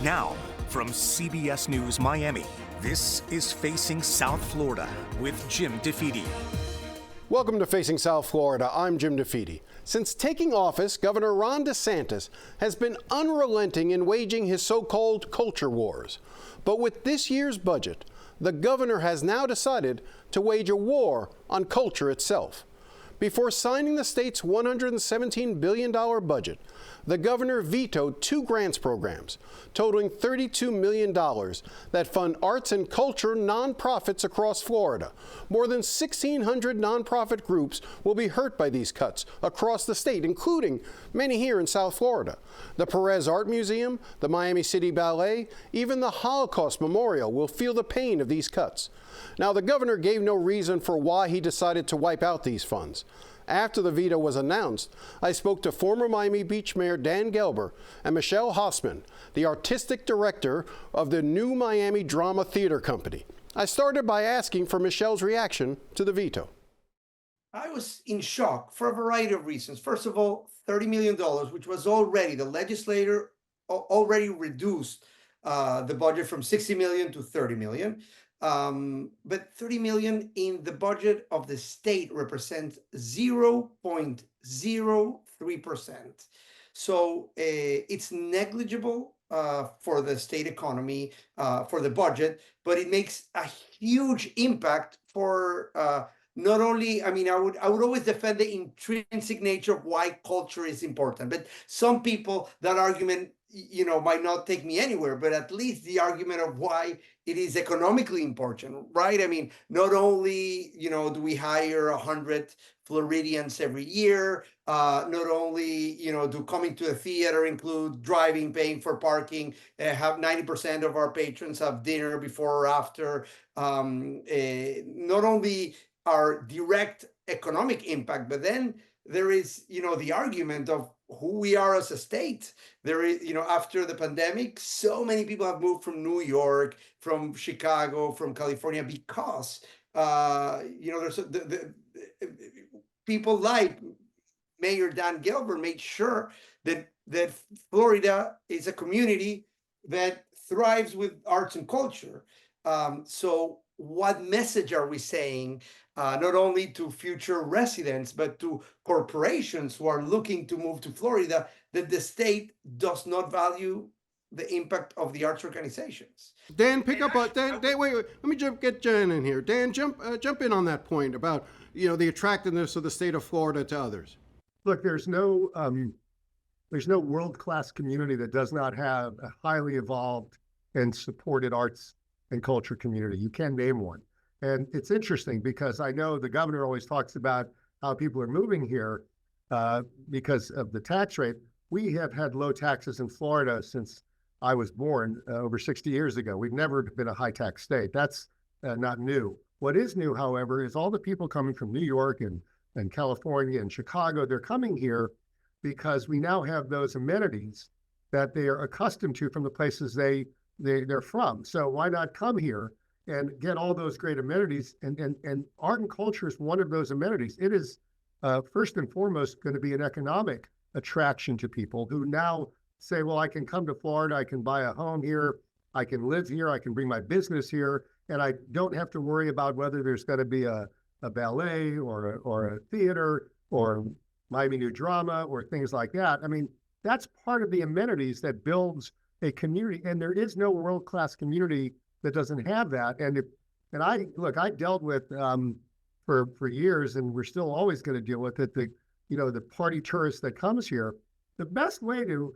Now, from CBS News Miami, this is Facing South Florida with Jim DeFede. Welcome to Facing South Florida. I'm Jim DeFede. Since taking office, Governor Ron DeSantis has been unrelenting in waging his so-called culture wars. But with this year's budget, the governor has now decided to wage a war on culture itself. Before signing the state's $117 billion budget, the governor vetoed two grants programs totaling $32 million that fund arts and culture nonprofits across Florida. More than 1,600 nonprofit groups will be hurt by these cuts across the state, including many here in South Florida. The Perez Art Museum, the Miami City Ballet, even the Holocaust Memorial will feel the pain of these cuts. Now, the governor gave no reason for why he decided to wipe out these funds. After the veto was announced, I spoke to former Miami Beach Mayor Dan Gelber and Michel Hausmann, the artistic director of the New Miami Drama Theater Company. I started by asking for Michel's reaction to the veto. I was in shock for a variety of reasons. First of all, $30 million, which was already, the legislator already reduced the budget from 60 million to 30 million. But 30 million in the budget of the state represents 0.03%. So it's negligible for the state economy, for the budget, but it makes a huge impact for not only, I mean, I would always defend the intrinsic nature of why culture is important, but some people, that argument, might not take me anywhere, but at least the argument of why it is economically important, right? I mean, not only, do we hire 100 Floridians every year, not only, do coming to a theater include driving, paying for parking, have 90% of our patrons have dinner before or after, not only our direct economic impact, but then there is, the argument of who we are as a state. There is, after the pandemic, so many people have moved from New York, from Chicago, from California, because, there's people like Mayor Dan Gelber made sure that Florida is a community that thrives with arts and culture. So what message are we saying, not only to future residents, but to corporations who are looking to move to Florida, that the state does not value the impact of the arts organizations? Dan, wait, let me get Jan in here. Dan, jump in on that point about, the attractiveness of the state of Florida to others. Look, there's no world-class community that does not have a highly evolved and supported arts and culture community. You can name one. And it's interesting because I know the governor always talks about how people are moving here because of the tax rate. We have had low taxes in Florida since I was born over 60 years ago. We've never been a high tax state. That's not new. What is new, however, is all the people coming from New York and California and Chicago. They're coming here because we now have those amenities that they are accustomed to from the places they're from. So why not come here and get all those great amenities? And art and culture is one of those amenities. It is first and foremost going to be an economic attraction to people who now say, well, I can come to Florida, I can buy a home here, I can live here, I can bring my business here, and I don't have to worry about whether there's going to be a ballet or a theater or Miami New Drama or things like that. I mean, that's part of the amenities that builds a community, and there is no world-class community that doesn't have that. And I dealt with for years, and we're still always going to deal with it. The party tourist that comes here. The best way to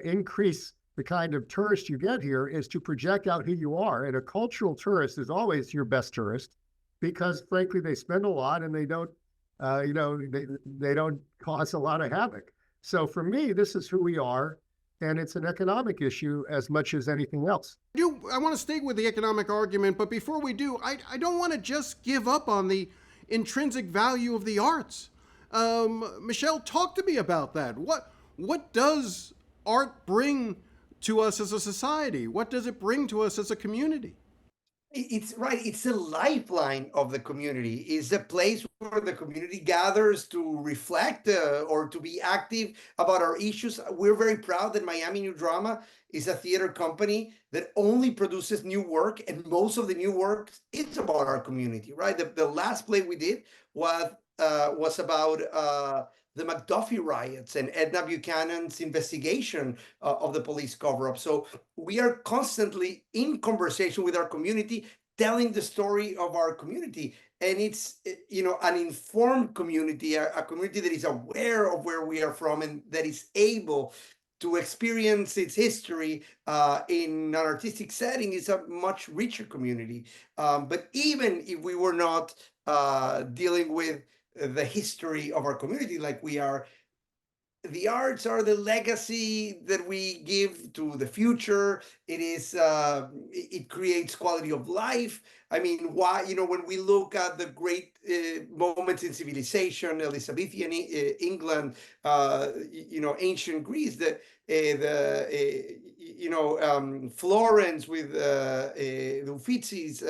increase the kind of tourist you get here is to project out who you are. And a cultural tourist is always your best tourist because, frankly, they spend a lot and they don't, they don't cause a lot of havoc. So for me, this is who we are. And it's an economic issue as much as anything else. I want to stay with the economic argument, but before we do, I don't want to just give up on the intrinsic value of the arts. Michel, talk to me about that. What does art bring to us as a society? What does it bring to us as a community? It's right. It's a lifeline of the community. It's a place where the community gathers to reflect or to be active about our issues. We're very proud that Miami New Drama is a theater company that only produces new work, and most of the new work is about our community. Right. The last play we did was about the McDuffie riots and Edna Buchanan's investigation of the police cover-up. So we are constantly in conversation with our community, telling the story of our community. And it's, an informed community, a community that is aware of where we are from and that is able to experience its history in an artistic setting. Is a much richer community. But even if we were not dealing with the history of our community like we are, the arts are the legacy that we give to the future. It creates quality of life. I mean, why, when we look at the great moments in civilization, Elizabethan England, ancient Greece, Florence with the Uffizis,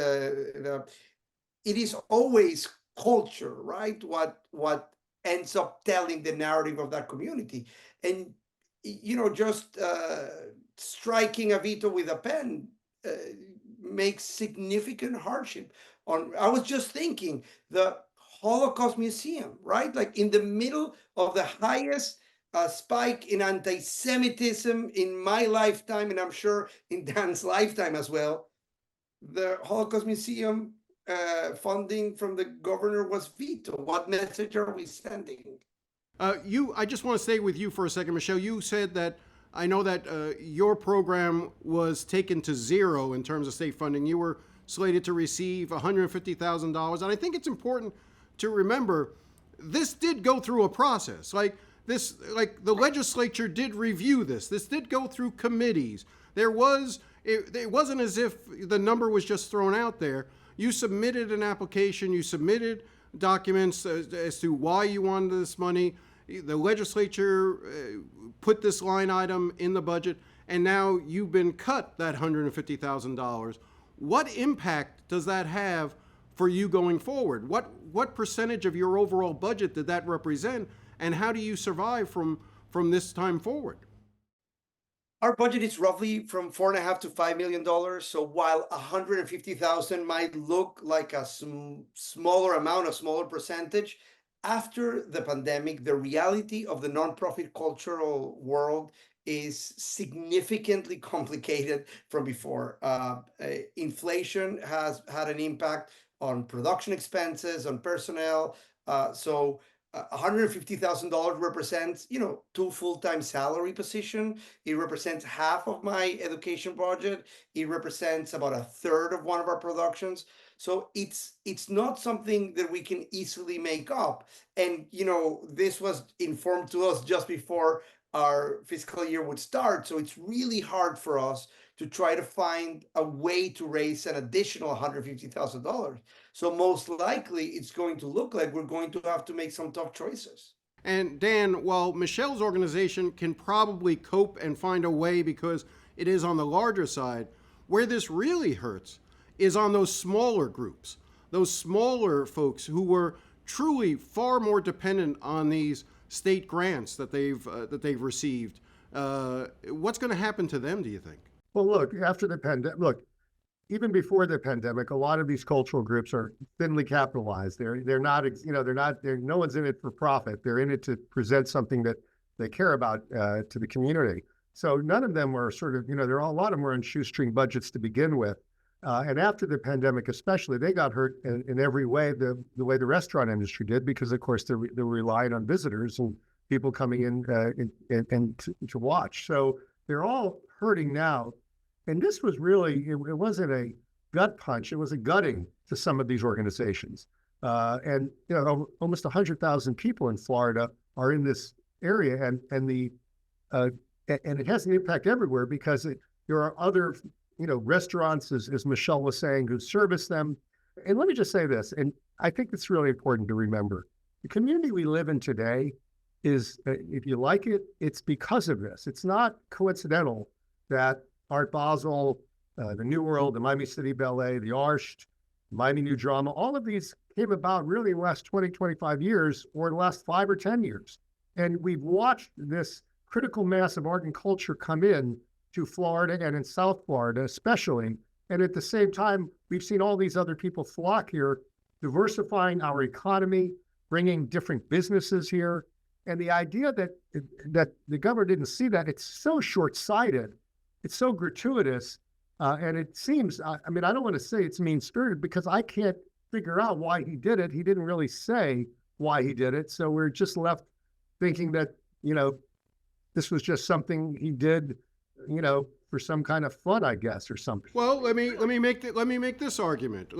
it is always culture, right? What ends up telling the narrative of that community. And just striking a veto with a pen makes significant hardship on. I was just thinking, the Holocaust Museum, right? Like in the middle of the highest spike in anti-Semitism in my lifetime, and I'm sure in Dan's lifetime as well, the Holocaust Museum funding from the governor was veto. What message are we sending? I just want to stay with you for a second, Michel. You said that, I know that your program was taken to zero in terms of state funding. You were slated to receive $150,000. And I think it's important to remember, this did go through a process. Like the legislature did review this. This did go through committees. It wasn't as if the number was just thrown out there. You submitted an application, you submitted documents as to why you wanted this money. The legislature put this line item in the budget, and now you've been cut that $150,000. What impact does that have for you going forward? What percentage of your overall budget did that represent, and how do you survive from this time forward? Our budget is roughly from $4.5 to $5 million. So while 150,000 might look like a smaller amount, a smaller percentage, after the pandemic, the reality of the nonprofit cultural world is significantly complicated from before. Inflation has had an impact on production expenses, on personnel. So $150,000 represents, two full-time salary position. It represents half of my education budget. It represents about a third of one of our productions. So it's not something that we can easily make up. And, this was informed to us just before our fiscal year would start. So it's really hard for us to try to find a way to raise an additional $150,000. So most likely it's going to look like we're going to have to make some tough choices. And Dan, while Michel's organization can probably cope and find a way because it is on the larger side, where this really hurts is on those smaller groups, those smaller folks who were truly far more dependent on these state grants that they've received. What's going to happen to them, do you think? Well, look, after the pandemic, even before the pandemic, a lot of these cultural groups are thinly capitalized. They're not, no one's in it for profit. They're in it to present something that they care about to the community. So none of them were sort of, a lot of them were on shoestring budgets to begin with. And after the pandemic, especially, they got hurt in every way, the way the restaurant industry did, because of course they're relying on visitors and people coming in and to watch. So they're all hurting now. And this was really, it wasn't a gut punch, it was a gutting to some of these organizations. And almost 100,000 people in Florida are in this area, and it has an impact everywhere because there are other restaurants, as Michel was saying, who service them. And let me just say this, and I think it's really important to remember, the community we live in today is, if you like it, it's because of this. It's not coincidental that Art Basel the New World, the Miami City Ballet, the Arch, Miami New Drama, all of these came about really in the last 20, 25 years or the last 5 or 10 years. And we've watched this critical mass of art and culture come in to Florida and in South Florida especially. And at the same time, we've seen all these other people flock here, diversifying our economy, bringing different businesses here. And the idea that the governor didn't see that, it's so short-sighted, it's so gratuitous, and it seems, I mean, I don't want to say it's mean-spirited because I can't figure out why he did it. He didn't really say why he did it. So we're just left thinking that, you know, this was just something he did, you know, for some kind of fun, I guess, or something. Well, let me make this argument.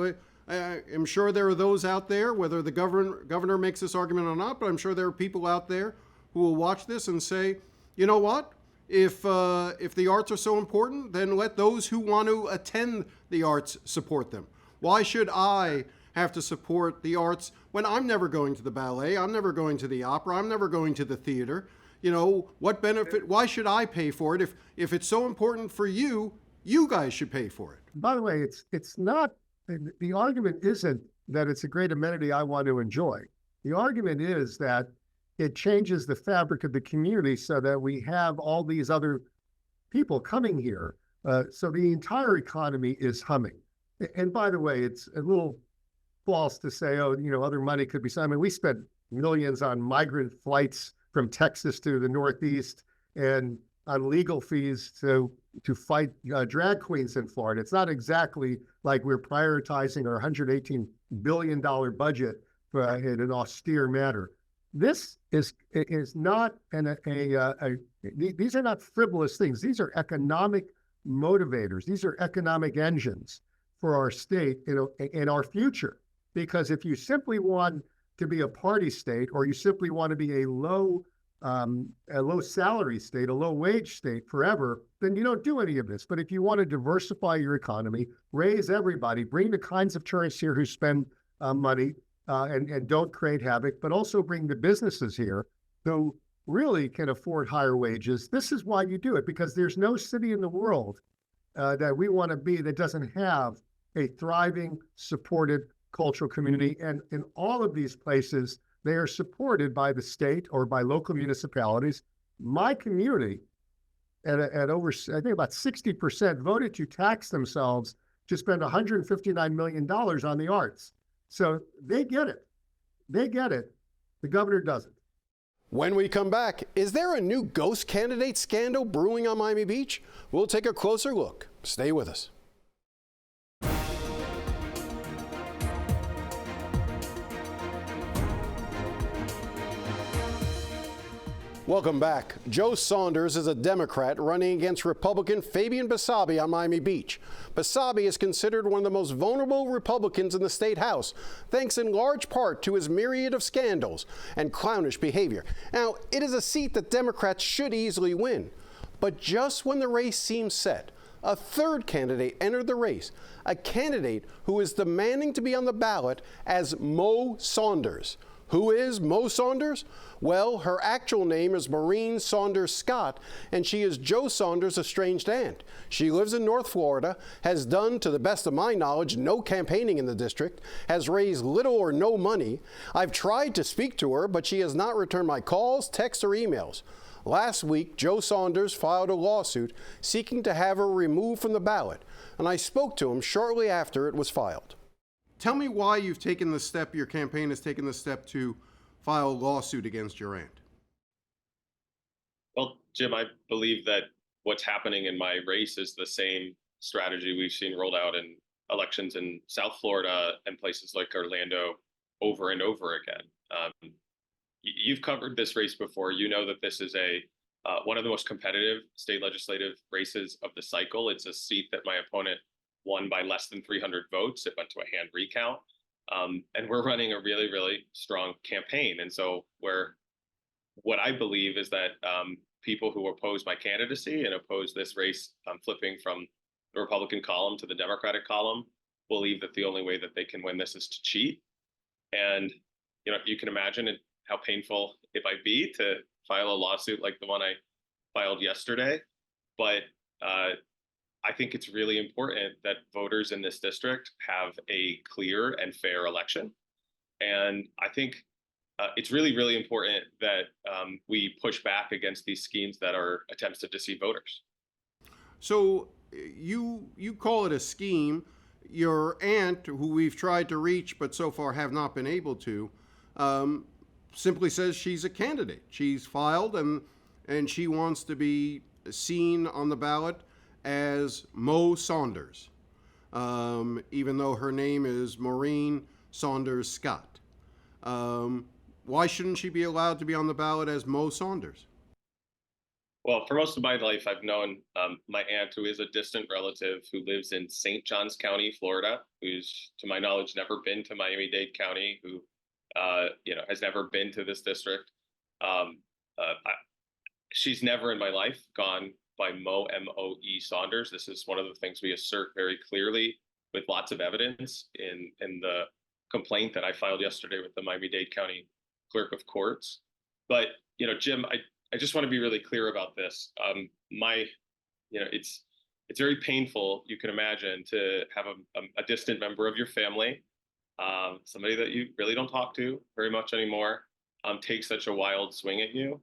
I'm sure there are those out there, whether the governor makes this argument or not, but I'm sure there are people out there who will watch this and say, you know what? If the arts are so important, then let those who want to attend the arts support them. Why should I have to support the arts when I'm never going to the ballet, I'm never going to the opera, I'm never going to the theater? You know, what benefit, why should I pay for it? If it's so important for you, you guys should pay for it. By the way, it's not, the argument isn't that it's a great amenity I want to enjoy. The argument is that it changes the fabric of the community so that we have all these other people coming here. So the entire economy is humming. And by the way, it's a little false to say, oh, you know, other money could be, I mean, we spent millions on migrant flights from Texas to the Northeast and on legal fees to fight drag queens in Florida. It's not exactly like we're prioritizing our $118 billion budget in an austere manner. This is not these are not frivolous things. These are economic motivators. These are economic engines for our state in our future. Because if you simply want to be a party state, or you simply want to be a low salary state, a low wage state forever, then you don't do any of this. But if you want to diversify your economy, raise everybody, bring the kinds of tourists here who spend money and don't create havoc, but also bring the businesses here who really can afford higher wages. This is why you do it, because there's no city in the world that we want to be that doesn't have a thriving, supported cultural community. And in all of these places, they are supported by the state or by local municipalities. My community, at over, I think about 60%, voted to tax themselves to spend $159 million on the arts. So they get it. They get it. The governor doesn't. When we come back, is there a new ghost candidate scandal brewing on Miami Beach? We'll take a closer look. Stay with us. Welcome back. Joe Saunders is a Democrat running against Republican Fabian Basabe on Miami Beach. Basabe is considered one of the most vulnerable Republicans in the state House, thanks in large part to his myriad of scandals and clownish behavior. Now, it is a seat that Democrats should easily win. But just when the race seems set, a third candidate entered the race, a candidate who is demanding to be on the ballot as Moe Saunders. Who is Moe Saunders? Well, her actual name is Maureen Saunders Scott, and she is Joe Saunders' estranged aunt. She lives in North Florida, has done, to the best of my knowledge, no campaigning in the district, has raised little or no money. I've tried to speak to her, but she has not returned my calls, texts, or emails. Last week, Joe Saunders filed a lawsuit seeking to have her removed from the ballot, and I spoke to him shortly after it was filed. Tell me why you've taken the step, your campaign has taken the step to file a lawsuit against your aunt. Well, Jim, I believe that what's happening in my race is the same strategy we've seen rolled out in elections in South Florida and places like Orlando over and over again. You've covered this race before. You know that this is one of the most competitive state legislative races of the cycle. It's a seat that my opponent won by less than 300 votes. It went to a hand recount. And we're running a really, really strong campaign. And so what I believe is that people who oppose my candidacy and oppose this race, flipping from the Republican column to the Democratic column, believe that the only way that they can win this is to cheat. And, you know, you can imagine how painful it might be to file a lawsuit like the one I filed yesterday. But I think it's really important that voters in this district have a clear and fair election. And I think it's really, really important that we push back against these schemes that are attempts to deceive voters. So you call it a scheme. Your aunt, who we've tried to reach but so far have not been able to, simply says she's a candidate. She's filed and she wants to be seen on the ballot as Moe Saunders, even though her name is Maureen Saunders Scott. Why shouldn't she be allowed to be on the ballot as Moe Saunders? Well, for most of my life, I've known my aunt, who is a distant relative who lives in St. Johns County, Florida, who's, to my knowledge, never been to Miami-Dade County, who has never been to this district. She's never in my life gone by Moe, M-O-E Saunders. This is one of the things we assert very clearly with lots of evidence in the complaint that I filed yesterday with the Miami-Dade County Clerk of Courts. But, Jim, I just want to be really clear about this. It's very painful, you can imagine, to have a distant member of your family, somebody that you really don't talk to very much anymore, take such a wild swing at you.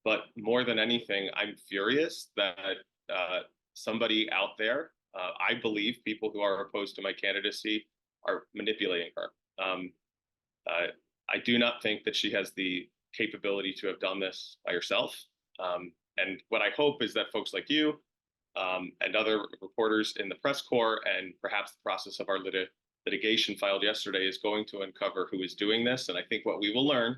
But more than anything, I'm furious that somebody out there, I believe people who are opposed to my candidacy, are manipulating her. I do not think that she has the capability to have done this by herself. And what I hope is that folks like you and other reporters in the press corps, and perhaps the process of our litigation filed yesterday, is going to uncover who is doing this. And I think what we will learn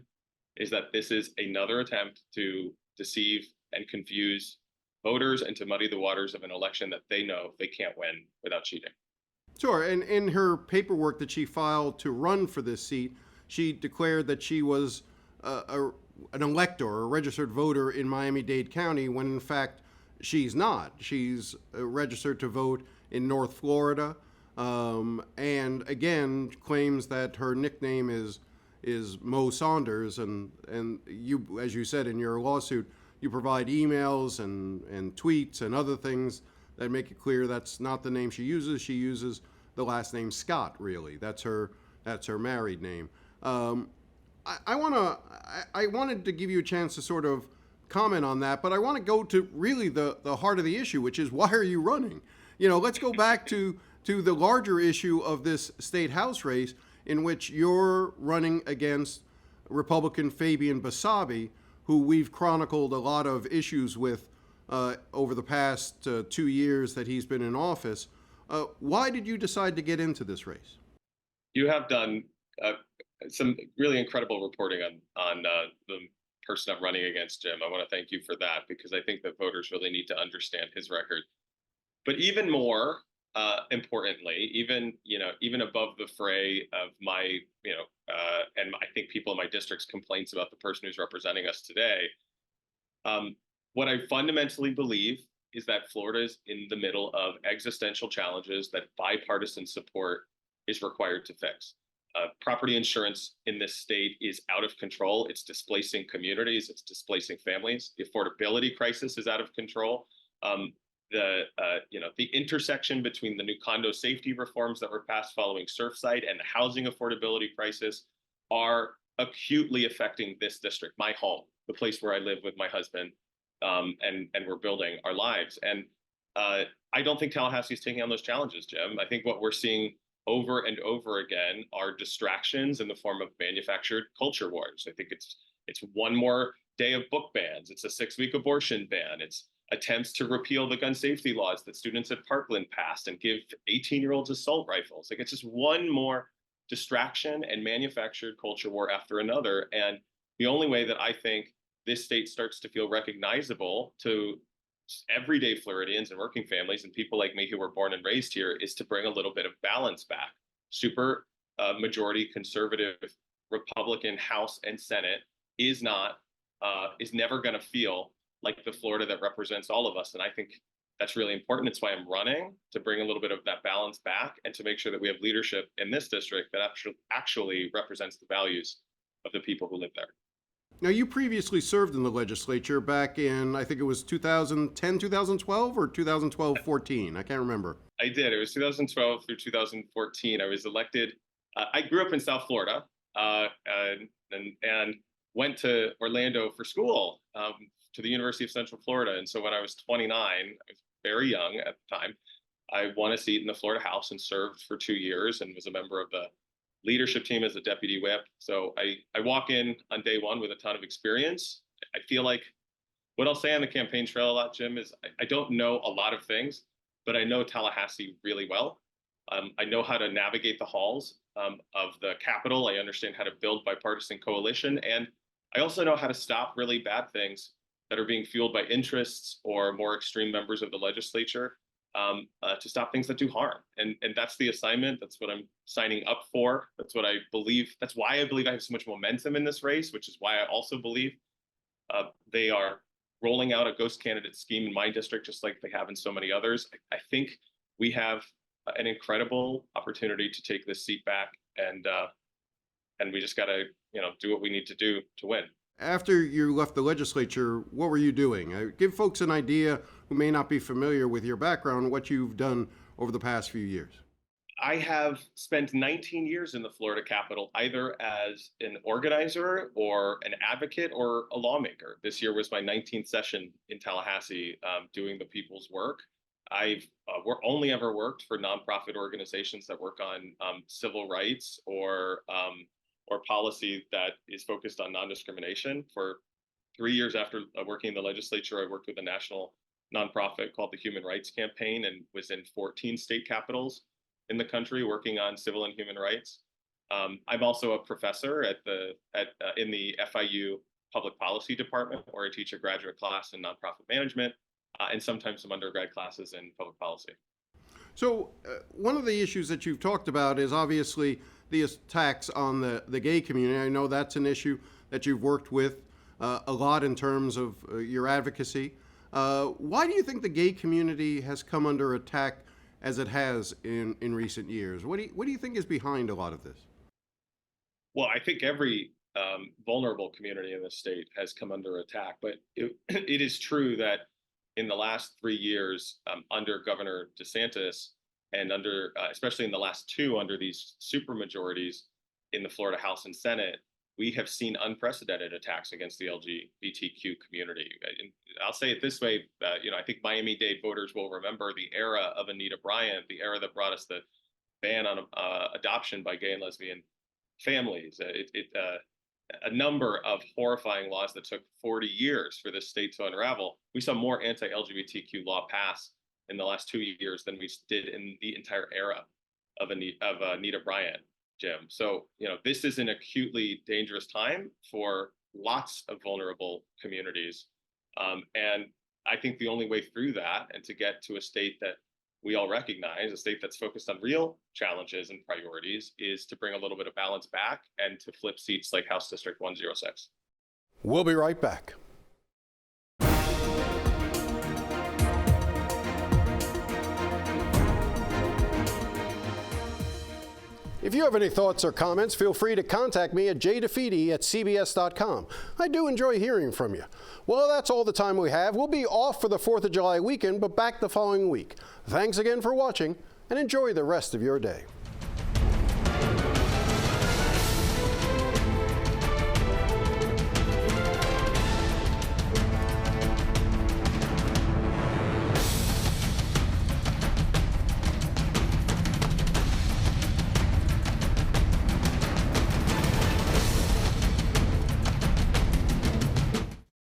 is that this is another attempt to deceive and confuse voters and to muddy the waters of an election that they know they can't win without cheating. Sure, and in her paperwork that she filed to run for this seat, she declared that she was an elector or a registered voter in Miami-Dade County, when in fact she's not. She's registered to vote in North Florida, and again claims that her nickname is Moe Saunders, and you, as you said in your lawsuit, you provide emails and tweets and other things that make it clear that's not the name she uses. She uses the last name Scott, really. That's her married name. I wanted to give you a chance to sort of comment on that, but I want to go to really the heart of the issue, which is, why are you running? Let's go back to the larger issue of this state house race, in which you're running against Republican Fabian Basabe, who we've chronicled a lot of issues with over the past 2 years that he's been in office. Why did you decide to get into this race? You have done some really incredible reporting on the person I'm running against, Jim. I want to thank you for that, because I think that voters really need to understand his record. But even more importantly, even above the fray of my, and I think people in my district's complaints about the person who's representing us today, what I fundamentally believe is that Florida is in the middle of existential challenges that bipartisan support is required to fix. Property insurance in this state is out of control. It's displacing communities. It's displacing families. The affordability crisis is out of control. The intersection between the new condo safety reforms that were passed following Surfside and the housing affordability crisis are acutely affecting this district, my home, the place where I live with my husband, and we're building our lives. And I don't think Tallahassee is taking on those challenges, Jim. I think what we're seeing over and over again are distractions in the form of manufactured culture wars. I think it's one more day of book bans. It's a 6-week abortion ban. It's attempts to repeal the gun safety laws that students at Parkland passed and give 18-year-olds assault rifles. Like, it's just one more distraction and manufactured culture war after another. And the only way that I think this state starts to feel recognizable to everyday Floridians and working families and people like me who were born and raised here is to bring a little bit of balance back. Super majority conservative Republican House and Senate is never going to feel like the Florida that represents all of us. And I think that's really important. It's why I'm running, to bring a little bit of that balance back and to make sure that we have leadership in this district that actually represents the values of the people who live there. Now, you previously served in the legislature back in, I think it was 2010, 2012, or 2012-14. I can't remember. I did. It was 2012 through 2014. I was elected. I grew up in South Florida and went to Orlando for school, to the University of Central Florida. And so when I was 29, I was very young at the time, I won a seat in the Florida House and served for 2 years and was a member of the leadership team as a deputy whip. So I walk in on day one with a ton of experience. I feel like what I'll say on the campaign trail a lot, Jim, is I don't know a lot of things, but I know Tallahassee really well. I know how to navigate the halls of the Capitol. I understand how to build bipartisan coalition. And I also know how to stop really bad things that are being fueled by interests or more extreme members of the legislature, to stop things that do harm. And that's the assignment. That's what I'm signing up for. That's what I believe. That's why I believe I have so much momentum in this race, which is why I also believe they are rolling out a ghost candidate scheme in my district, just like they have in so many others. I think we have an incredible opportunity to take this seat back, and we just got to, do what we need to do to win. After you left the legislature, what were you doing? Give folks an idea who may not be familiar with your background, what you've done over the past few years. I have spent 19 years in the Florida Capitol, either as an organizer or an advocate or a lawmaker. This year was my 19th session in Tallahassee, doing the people's work. I've only ever worked for nonprofit organizations that work on civil rights or policy that is focused on non-discrimination. For 3 years after working in the legislature, I worked with a national nonprofit called the Human Rights Campaign and was in 14 state capitals in the country working on civil and human rights. I'm also a professor in the FIU Public Policy Department, where I teach a graduate class in nonprofit management and sometimes some undergrad classes in public policy. So one of the issues that you've talked about is obviously the attacks on the gay community. I know that's an issue that you've worked with a lot in terms of your advocacy. Why do you think the gay community has come under attack as it has in recent years? What do you think is behind a lot of this? Well, I think every vulnerable community in the state has come under attack, but it is true that in the last 3 years, under Governor DeSantis, and especially in the last two, under these supermajorities in the Florida House and Senate, we have seen unprecedented attacks against the LGBTQ community. And I'll say it this way, I think Miami-Dade voters will remember the era of Anita Bryant, the era that brought us the ban on adoption by gay and lesbian families. A number of horrifying laws that took 40 years for this state to unravel. We saw more anti-LGBTQ law pass in the last 2 years than we did in the entire era of Anita Bryant, Jim. So, this is an acutely dangerous time for lots of vulnerable communities. And I think the only way through that and to get to a state that we all recognize, a state that's focused on real challenges and priorities, is to bring a little bit of balance back and to flip seats like House District 106. We'll be right back. If you have any thoughts or comments, feel free to contact me at jdefede@cbs.com. I do enjoy hearing from you. Well, that's all the time we have. We'll be off for the 4th of July weekend, but back the following week. Thanks again for watching, and enjoy the rest of your day.